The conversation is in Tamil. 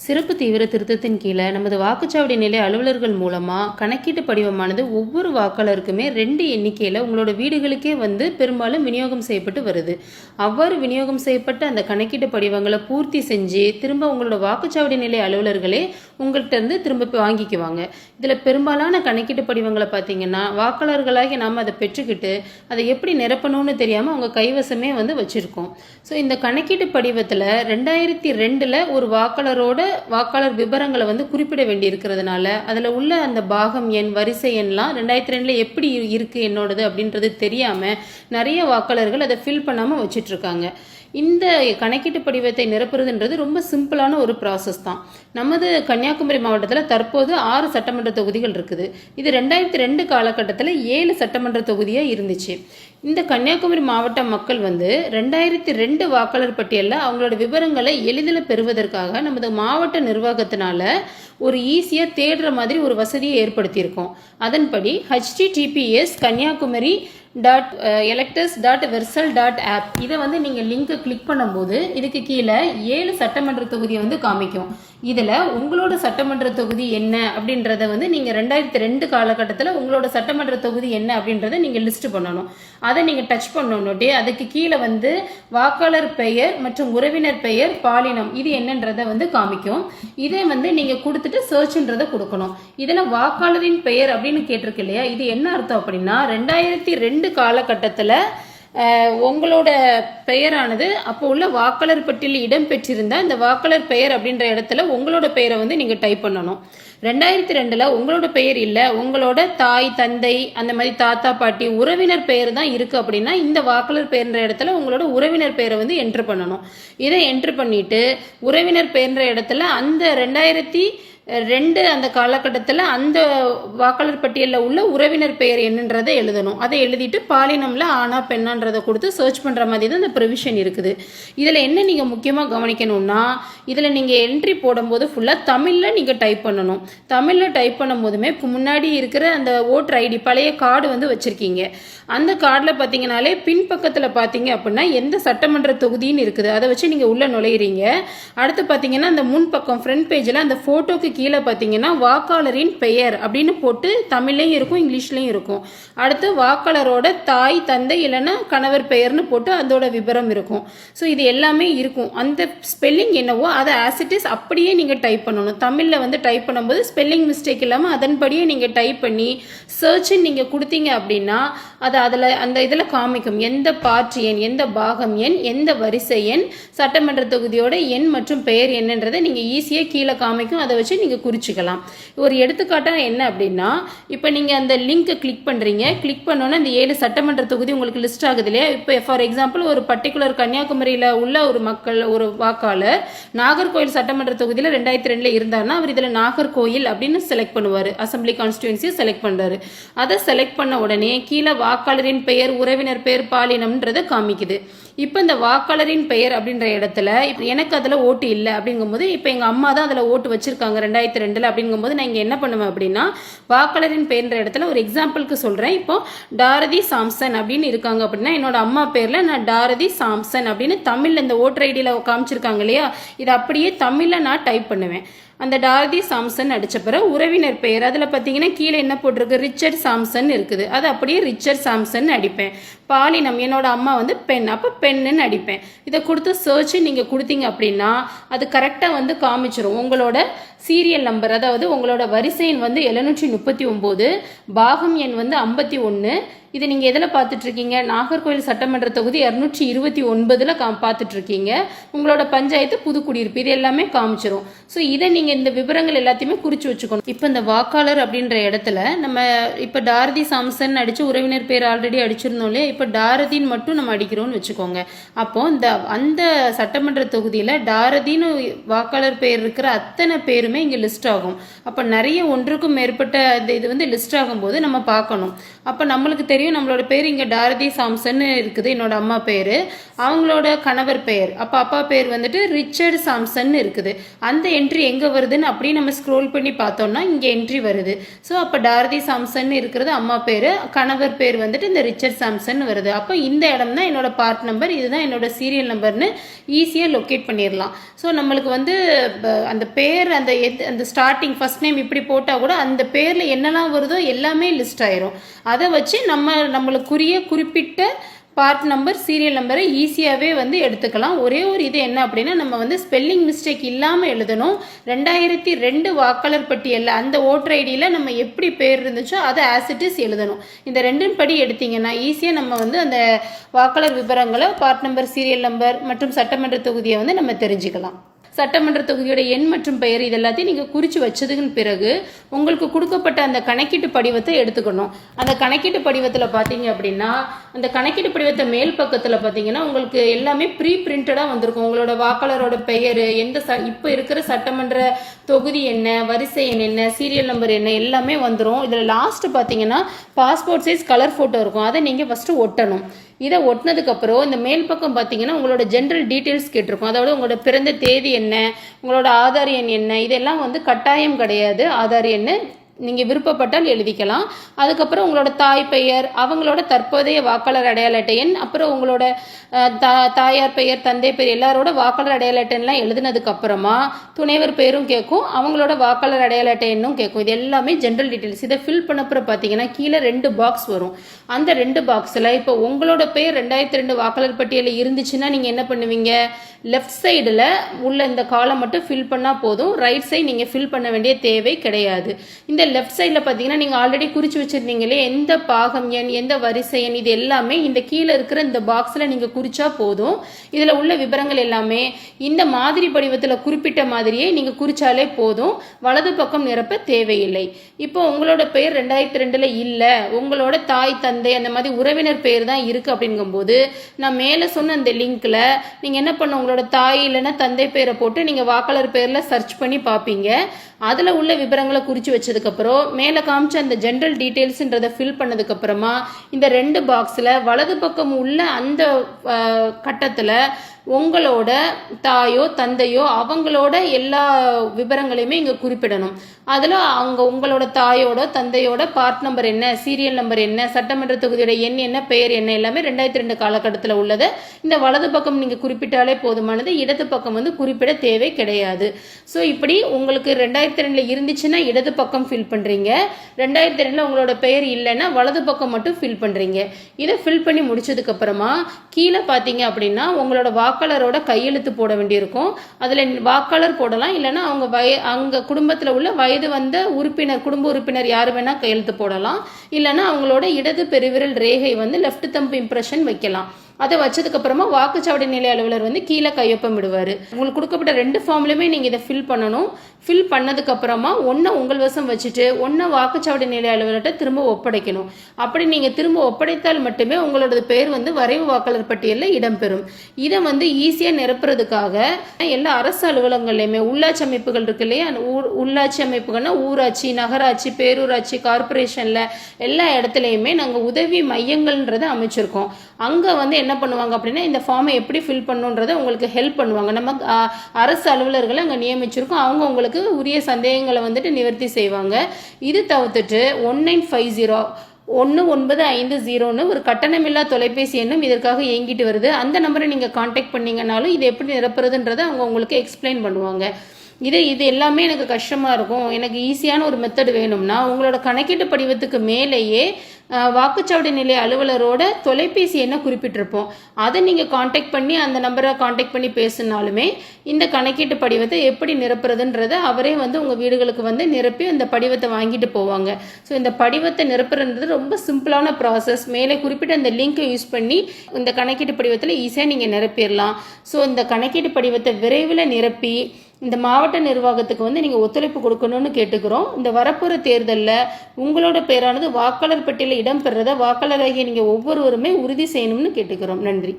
சிறப்பு தீவிர திருத்தத்தின் கீழே நமது வாக்குச்சாவடி நிலை அலுவலர்கள் மூலமாக கணக்கீட்டு படிவமானது ஒவ்வொரு வாக்காளருக்குமே 2 எண்ணிக்கையில் உங்களோட வீடுகளுக்கே வந்து பெரும்பாலும் விநியோகம் செய்யப்பட்டு வருது. அவ்வாறு விநியோகம் செய்யப்பட்ட அந்த கணக்கீட்டு படிவங்களை பூர்த்தி செஞ்சு திரும்ப உங்களோட வாக்குச்சாவடி நிலை அலுவலர்களே உங்கள்கிட்ட இருந்து திரும்ப வாங்கிக்குவாங்க. இதில் பெரும்பாலான கணக்கீட்டு படிவங்களை பார்த்தீங்கன்னா வாக்காளர்களாகி நாம் அதை பெற்றுக்கிட்டு அதை எப்படி நிரப்பணும்னு தெரியாமல் அவங்க கைவசமே வந்து வச்சுருக்கோம். ஸோ இந்த கணக்கீட்டு படிவத்தில் 2002 ஒரு வாக்காளர் விவரங்களை வந்து குறிப்பிட வேண்டி இருக்கிறதுனால அதில் உள்ள அந்த பாகம் எண் வரிசை எண்லாம் 2002 எப்படி இருக்குது என்னோடது அப்படின்றது தெரியாமல் நிறைய வாக்காளர்கள் அதை ஃபில் பண்ணாமல் வச்சிட்ருக்காங்க. இந்த கணக்கீட்டு படிவத்தை நிரப்புறதுன்றது ரொம்ப சிம்பிளான ஒரு ப்ராசஸ் தான். நமது கன்னியாகுமரி மாவட்டத்தில் தற்போது 6 சட்டமன்ற தொகுதிகள் இருக்குது. இது 2002 காலகட்டத்தில் 7 சட்டமன்ற தொகுதியாக இருந்துச்சு. இந்த கன்னியாகுமரி மாவட்ட மக்கள் வந்து 2002 வாக்காளர் பட்டியலில் அவங்களோட விவரங்களை எளிதில் பெறுவதற்காக நமது மாவட்ட நிர்வாகத்தினால ஒரு ஈஸியாக தேடுற மாதிரி ஒரு வசதியை ஏற்படுத்தியிருக்கோம். அதன்படி https kanyaakumari.electors.versal.app இதை வந்து நீங்கள் லிங்கை கிளிக் பண்ணும்போது இதுக்கு கீழே 7 சட்டமன்ற தொகுதியை வந்து காமிக்கும். இதில் உங்களோட சட்டமன்ற தொகுதி என்ன அப்படின்றத வந்து நீங்கள் 2002 காலகட்டத்தில் உங்களோட சட்டமன்ற தொகுதி என்ன அப்படின்றத நீங்கள் லிஸ்ட் பண்ணணும். அதை நீங்கள் டச் பண்ணணுட்டே அதுக்கு கீழே வந்து வாக்காளர் பெயர் மற்றும் உறவினர் பெயர் பாலினம் இது என்னன்றதை வந்து காமிக்கும். இதை வந்து நீங்கள் கொடுத்துட்டு சர்ச்ன்றதை கொடுக்கணும். இதில் வாக்காளரின் பெயர் அப்படின்னு கேட்டிருக்கு இல்லையா, இது என்ன அர்த்தம் அப்படின்னா 2002 காலகட்டத்தில் உங்களோட பெயரானது அப்போ உள்ள வாக்காளர் பட்டியலில் இடம்பெற்றிருந்த இந்த வாக்காளர் பெயர் அப்படின்ற இடத்துல உங்களோட பெயரை வந்து நீங்கள் டைப் பண்ணணும். 2002 உங்களோட பெயர் இல்லை, உங்களோட தாய் தந்தை அந்த மாதிரி தாத்தா பாட்டி உறவினர் பெயர் தான் இருக்குது அப்படின்னா இந்த வாக்காளர் பெயர்ன்ற இடத்துல உங்களோட உறவினர் பெயரை வந்து என்ட்ரு பண்ணணும். இதை என்ட்ரு பண்ணிட்டு உறவினர் பெயர்ன்ற இடத்துல அந்த 2002 அந்த காலகட்டத்தில் அந்த வாக்காளர் பட்டியலில் உள்ள உறவினர் பெயர் என்னன்றதை எழுதணும். அதை எழுதிட்டு பாலினம்ல ஆனா பெண்ணான்றதை கொடுத்து சர்ச் பண்ணுற மாதிரி தான் இந்த ப்ரொவிஷன் இருக்குது. இதில் என்ன நீங்கள் முக்கியமாக கவனிக்கணும்னா இதில் நீங்கள் என்ட்ரி போடும்போது ஃபுல்லாக தமிழில் நீங்கள் டைப் பண்ணணும். தமிழில் டைப் பண்ணும் போதுமே முன்னாடி இருக்கிற அந்த ஓட்டர் ஐடி பழைய கார்டு வந்து வச்சுருக்கீங்க. அந்த கார்டில் பார்த்தீங்கனாலே பின்பக்கத்தில் பார்த்தீங்க அப்படின்னா எந்த சட்டமன்ற தொகுதின்னு இருக்குது அதை வச்சு நீங்கள் உள்ளே நுழையிறீங்க. அடுத்து பார்த்தீங்கன்னா அந்த முன்பக்கம் ஃப்ரண்ட் பேஜில் அந்த ஃபோட்டோக்கு கீழே பார்த்தீங்கன்னா வாக்காளரின் பெயர் அப்படின்னு போட்டு தமிழ்லையும் இருக்கும் இங்கிலீஷ்லையும் இருக்கும். அடுத்து வாக்காளரோட தாய் தந்தை இல்லைன்னா கணவர் பெயர்னு போட்டு அதோட விவரம் இருக்கும். ஸோ இது எல்லாமே இருக்கும். அந்த ஸ்பெல்லிங் என்னவோ அதை ஆஸ் இட் இஸ் அப்படியே நீங்கள் டைப் பண்ணணும். தமிழில் வந்து டைப் பண்ணும்போது ஸ்பெல்லிங் மிஸ்டேக் இல்லாமல் அதன்படியே நீங்கள் டைப் பண்ணி சர்ச்சுன்னு நீங்கள் கொடுத்தீங்க அப்படின்னா அது அதில் அந்த இதில் காமிக்கும் எந்த பார்ட் எண் எந்த பாகம் எண் எந்த வரிசை எண் சட்டமன்ற தொகுதியோட எண் மற்றும் பெயர் என்னன்றதை நீங்கள் ஈஸியாக கீழே காமிக்கும். அதை வச்சு நீங்கள் குறிச்சிக்கலாம். ஒரு எடுத்துக்காட்டாக என்ன அப்படின்னா இப்போ நீங்கள் அந்த லிங்க்கை கிளிக் பண்ணுறீங்க. கிளிக் பண்ணோன்னா இந்த 7 சட்டமன்ற தொகுதி உங்களுக்கு லிஸ்ட் ஆகுது இல்லையா. இப்போ ஃபார் எக்ஸாம்பிள் ஒரு பர்டிகுலர் கன்னியாகுமரியில் உள்ள ஒரு ஒரு வாக்காளர் நாகர்கோயில் சட்டமன்ற தொகுதியில் 2002 இருந்தார்னா அவர் இதில் நாகர்கோயில் அப்படின்னு செலக்ட் பண்ணுவார். அசம்பிளி கான்ஸ்டியூன்சியை செலக்ட் பண்ணுறாரு. அதை செலக்ட் பண்ண உடனே கீழே வாக்காளரின் பெயர் உறவினர் பெயர் பாலினம்ன்றதை காமிக்குது. இப்போ இந்த வாக்காளரின் பெயர் அப்படின்ற இடத்துல இப்போ எனக்கு அதில் ஓட்டு இல்லை அப்படிங்கும்போது இப்போ எங்கள் அம்மா தான் அதில் ஓட்டு வச்சுருக்காங்க 2002 அப்படிங்கும்போது நான் இங்கே என்ன பண்ணுவேன் அப்படின்னா வாக்காளரின் பெயர்ன்ற இடத்துல ஒரு எக்ஸாம்பிளுக்கு சொல்கிறேன். இப்போ டாரதி சாம்சன் அப்படின்னு இருக்காங்க அப்படின்னா என்னோட அம்மா பேரில் நான் டாரதி சாம்சன் அப்படின்னு தமிழில் இந்த ஓட்டர் ஐடியில் காமிச்சிருக்காங்க இல்லையா, இதை அப்படியே தமிழில் நான் டைப் பண்ணுவேன். அந்த டாரதி சாம்சன் அடித்த பிறகு உறவினர் பெயர் அதில் பார்த்தீங்கன்னா கீழே என்ன போட்டிருக்கு ரிச்சர்ட் சாம்சன் இருக்குது. அது அப்படியே ரிச்சர்ட் சாம்சன் அடிப்பேன். பாலினம் என்னோட அம்மா வந்து பெண், அப்போ பெண்ணுன்னு அடிப்பேன். இதை கொடுத்து சர்ச்சு நீங்கள் கொடுத்தீங்க அப்படின்னா அது கரெக்டாக வந்து காமிச்சிடும். உங்களோட சீரியல் நம்பர் அதாவது உங்களோட வரிசை எண் வந்து 739, பாகம் எண் வந்து 51. இது நீங்கள் எதில் பார்த்துட்ருக்கீங்க, நாகர்கோவில் சட்டமன்ற தொகுதி 229 பார்த்துட்ருக்கீங்க. உங்களோட பஞ்சாயத்து புதுக்குடியிருப்பு இது எல்லாமே காமிச்சிரும். ஸோ இதை நீங்கள் இந்த விவரங்கள் எல்லாத்தையுமே குறித்து வச்சுக்கணும். இப்போ இந்த வாக்காளர் அப்படின்ற இடத்துல நம்ம இப்போ டாரதி சாம்சன் அடித்து உறவினர் பேர் ஆல்ரெடி அடிச்சிருந்தோம் இல்லையா, இப்போ டாரதின்னு மட்டும் நம்ம அடிக்கிறோம்னு வச்சுக்கோங்க. அப்போ அந்த சட்டமன்ற தொகுதியில் டாரதின்னு வாக்காளர் பேர் இருக்கிற அத்தனை பேருமே இங்கே லிஸ்ட் ஆகும். அப்போ நிறைய ஒன்றுக்கும் மேற்பட்ட இது வந்து லிஸ்ட் ஆகும்போது நம்ம பார்க்கணும். அப்போ நம்மளுக்கு தெரியும் தெரியும் நம்மளோட பேர் இங்கே டாரதி சாம்சன் இருக்குது, என்னோட அம்மா பேர். அவங்களோட கணவர் பெயர், அப்போ அப்பா பேர் வந்துட்டு ரிச்சர்ட் சாம்சன் இருக்குது. அந்த என்ட்ரி எங்கே வருதுன்னு அப்படியே நம்ம ஸ்க்ரோல் பண்ணி பார்த்தோம்னா இங்கே என்ட்ரி வருது. ஸோ அப்போ டாரதி சாம்சன் இருக்கிறது அம்மா பேர், கணவர் பேர் வந்துட்டு இந்த ரிச்சர்ட் சாம்சன் வருது. அப்போ இந்த இடம் தான் என்னோட பார்ட் நம்பர், இதுதான் என்னோட சீரியல் நம்பர்னு ஈஸியாக லொக்கேட் பண்ணிடலாம். ஸோ நம்மளுக்கு வந்து அந்த பேர் அந்த ஸ்டார்டிங் ஃபர்ஸ்ட் நேம் இப்படி போட்டால் கூட அந்த பேரில் என்னெல்லாம் வருதோ எல்லாமே லிஸ்ட் ஆயிரும். அதை வச்சு நம்மளுக்குரிய குறிப்பிட்ட பார்ட் நம்பர் சீரியல் நம்பரை ஈஸியாகவே வந்து எடுத்துக்கலாம். ஒரே ஒரு இது என்ன அப்படின்னா நம்ம வந்து ஸ்பெல்லிங் மிஸ்டேக் இல்லாமல் எழுதணும். 2002 வாக்காளர் பட்டியலில் அந்த ஓட்டர் ஐடியில் நம்ம எப்படி பேர் இருந்துச்சோ அதை ஆஸ் இட் இஸ் எழுதணும். இந்த ரெண்டும் படி எடுத்தீங்கன்னா ஈஸியாக நம்ம வந்து அந்த வாக்காளர் விவரங்களை, பார்ட் நம்பர், சீரியல் நம்பர் மற்றும் சட்டமன்ற தொகுதியை வந்து நம்ம தெரிஞ்சுக்கலாம். சட்டமன்ற தொகுதியோட எண் மற்றும் பெயர் இது எல்லாத்தையும் நீங்கள் குறித்து வச்சதுக்கு பிறகு உங்களுக்கு கொடுக்கப்பட்ட அந்த கணக்கீட்டு படிவத்தை எடுத்துக்கணும். அந்த கணக்கீட்டு படிவத்தில் பார்த்தீங்க அப்படின்னா அந்த கணக்கீட்டு படிவத்தை மேல் பக்கத்தில் பார்த்தீங்கன்னா உங்களுக்கு எல்லாமே ப்ரீ பிரிண்டடாக வந்திருக்கும். உங்களோட வாக்காளரோட பெயர், இப்போ இருக்கிற சட்டமன்ற தொகுதி என்ன, வரிசை எண் என்ன, சீரியல் நம்பர் என்ன எல்லாமே வந்துடும். இதில் லாஸ்ட் பார்த்தீங்கன்னா பாஸ்போர்ட் சைஸ் கலர் ஃபோட்டோ இருக்கும். அதை நீங்கள் ஃபஸ்ட்டு ஒட்டணும். இதை ஒட்டினதுக்கப்புறம் இந்த மேல் பக்கம் பார்த்தீங்கன்னா உங்களோட ஜென்ரல் டீட்டெயில்ஸ் கேட்டிருக்கும். அதாவது உங்களோட பிறந்த தேதி என்ன, உங்களோட ஆதார் எண் என்ன, இதெல்லாம் வந்து கட்டாயம் கிடையாது. ஆதார் எண் நீங்கள் விருப்பப்பட்டால் எழுதிக்கலாம். அதுக்கப்புறம் உங்களோட தாய் பெயர், அவங்களோட தற்போதைய வாக்காளர் அடையாள அட்டை எண், அப்புறம் உங்களோட தாயார் பெயர், தந்தை பெயர், எல்லாரோட வாக்காளர் அடையாள அட்டைலாம் எழுதினதுக்கு அப்புறமா துணைவர் பெயரும் கேட்கும், அவங்களோட வாக்காளர் அடையாள அட்டை எண்ணும் கேட்கும். இது எல்லாமே ஜென்ரல் டீட்டெயில்ஸ். இதை ஃபில் பண்ணப்புறம் பார்த்தீங்கன்னா கீழே 2 பாக்ஸ் வரும். அந்த 2 பாக்ஸில் இப்போ உங்களோட பெயர் 2002 வாக்காளர் பட்டியலில் இருந்துச்சுன்னா நீங்கள் என்ன பண்ணுவீங்க, லெஃப்ட் சைடில் உள்ள இந்த காலம் மட்டும் ஃபில் பண்ணால் போதும். ரைட் சைடு நீங்கள் ஃபில் பண்ண வேண்டிய தேவை கிடையாது. இந்த லெஃப்ட் சைடில் பார்த்தீங்கன்னா நீங்கள் ஆல்ரெடி குறித்து வச்சுருந்தீங்களே எந்த பாகம் எண், எந்த வரிசை எண், இது எல்லாமே இந்த கீழே இருக்கிற இந்த பாக்ஸில் நீங்கள் குறிச்சா போதும். இதில் உள்ள விவரங்கள் எல்லாமே இந்த மாதிரி படிவத்தில் குறிப்பிட்ட மாதிரியே நீங்கள் குறிச்சாலே போதும். வலது பக்கம் நிரப்ப தேவையில்லை. இப்போ உங்களோட பெயர் 2002 இல்லை, உங்களோட தாய் தந்தை அந்த மாதிரி உறவினர் பெயர் தான் இருக்குது அப்படிங்கும்போது நான் மேலே சொன்ன அந்த லிங்க்கில் நீங்கள் என்ன பண்ண, உங்களோட தாய் இல்லைன்னா தந்தை பேரை போட்டு நீங்கள் வாக்காளர் பேரில் சர்ச் பண்ணி பார்ப்பீங்க. அதில் உள்ள விவரங்களை குறித்து வச்சதுக்கப்புறம் மேலே காமிச்ச அந்த ஜென்ரல் டீட்டெயில்ஸுன்றதை ஃபில் பண்ணதுக்கப்புறமா இந்த 2 பாக்ஸில் வலது பக்கம் உள்ள அந்த கட்டத்தில் உங்களோட தாயோ தந்தையோ அவங்களோட எல்லா விவரங்களையுமே இங்கே குறிப்பிடணும். அதில் உங்களோட தாயோட தந்தையோட பார்ட் நம்பர் என்ன, சீரியல் நம்பர் என்ன, சட்டமன்ற தொகுதியோட எண் என்ன, பெயர் என்ன, எல்லாமே 2002 காலகட்டத்தில் உள்ளது. இந்த வலது பக்கம் நீங்கள் குறிப்பிட்டாலே போதுமானது. இடது பக்கம் வந்து குறிப்பிட தேவை கிடையாது. ஸோ இப்படி உங்களுக்கு 2002 இருந்துச்சுன்னா இடது பக்கம் ஃபில் பண்ணுறீங்க, 2002 உங்களோட பெயர் இல்லைன்னா வலது பக்கம் மட்டும் ஃபில் பண்ணுறீங்க. இதை ஃபில் பண்ணி முடிச்சதுக்கப்புறமா கீழே பார்த்தீங்க அப்படின்னா உங்களோட வாக்காளரோட கையெழுத்து போட வேண்டியிருக்கும். அதில் வாக்காளர் போடலாம், இல்லைன்னா அவங்க குடும்பத்தில் உள்ள வயது வந்த உறுப்பினர், குடும்ப உறுப்பினர் யார் வேணால் கையெழுத்து போடலாம். இல்லைன்னா அவங்களோட இடது பெருவிரல் ரேகை வந்து லெஃப்ட் தம்ப் இம்ப்ரெஷன் வைக்கலாம். அதை வச்சதுக்கப்புறமா வாக்குச்சாவடி நிலைய அலுவலர் வந்து கீழே கையொப்பம் விடுவார். உங்களுக்கு கொடுக்கப்பட்ட 2 ஃபார்ம்லையுமே நீங்கள் இதை ஃபில் பண்ணணும். ஃபில் பண்ணதுக்கப்புறமா ஒன்றை உங்கள் வசம் வச்சுட்டு ஒன்றை வாக்குச்சாவடி நிலைய அலுவலர்கிட்ட திரும்ப ஒப்படைக்கணும். அப்படி நீங்கள் திரும்ப ஒப்படைத்தால் மட்டுமே உங்களோட பேர் வந்து வரைவு வாக்காளர் பட்டியலில் இடம்பெறும். இதை வந்து ஈஸியாக நிரப்புறதுக்காக எல்லா அரசு அலுவலகங்கள்லையுமே உள்ளாட்சி அமைப்புகள் இருக்கு இல்லையா, உள்ளாட்சி அமைப்புகள்னா ஊராட்சி, நகராட்சி, பேரூராட்சி, கார்பரேஷனில் எல்லா இடத்துலையுமே நாங்கள் உதவி மையங்கள்ன்றதை அமைச்சிருக்கோம். அங்கே வந்து என்ன பண்ணுவாங்க அப்படின்னா இந்த ஃபார்மை எப்படி ஃபில் பண்ணுன்றதை உங்களுக்கு ஹெல்ப் பண்ணுவாங்க. நம்ம அரசு அலுவலர்களை அங்கே நியமிச்சிருக்கோம். அவங்க உங்களுக்கு உரிய சந்தேகங்களை வந்துட்டு நிவர்த்தி செய்வாங்க. இது தவிர்த்துட்டு 1950 1950 ஒரு கட்டணமில்லா தொலைபேசி எண்ணும் இதற்காக இயங்கிட்டு வருது. அந்த நம்பரை நீங்கள் காண்டாக்ட் பண்ணீங்கன்னாலும் இது எப்படி நிரப்புறதுன்றதை அவங்க உங்களுக்கு எக்ஸ்பிளைன் பண்ணுவாங்க. இது எல்லாமே எனக்கு கஷ்டமாக இருக்கும், எனக்கு ஈஸியான ஒரு மெத்தட் வேணும்னா உங்களோட கணக்கீட்டு படிவத்துக்கு மேலேயே வாக்குச்சாவடி நிலைய அலுவலரோட தொலைபேசி எண்ணை குறிப்பிட்டிருப்போம். அதை நீங்கள் காண்டாக்ட் பண்ணி அந்த நம்பரை காண்டாக்ட் பண்ணி பேசினாலுமே இந்த கணக்கீட்டு படிவத்தை எப்படி நிரப்புறதுன்றதை அவரே வந்து உங்கள் வீடுகளுக்கு வந்து நிரப்பி அந்த படிவத்தை வாங்கிட்டு போவாங்க. ஸோ இந்த படிவத்தை நிரப்புறது ரொம்ப சிம்பிளான ப்ராசஸ். மேலே குறிப்பிட்ட அந்த லிங்கை யூஸ் பண்ணி இந்த கணக்கீட்டு படிவத்தில் ஈஸியாக நீங்கள் நிரப்பிடலாம். ஸோ இந்த கணக்கீட்டு படிவத்தை விரைவில் நிரப்பி இந்த மாவட்ட நிர்வாகத்துக்கு வந்து நீங்கள் ஒத்துழைப்பு கொடுக்கணும்னு கேட்டுக்கிறோம். இந்த வரப்போகிற தேர்தலில் உங்களோட பேரானது வாக்காளர் பட்டியலில் இடம்பெறதை வாக்காளராகிய நீங்கள் ஒவ்வொருவருமே உறுதி செய்யணும்னு கேட்டுக்கிறோம். நன்றி.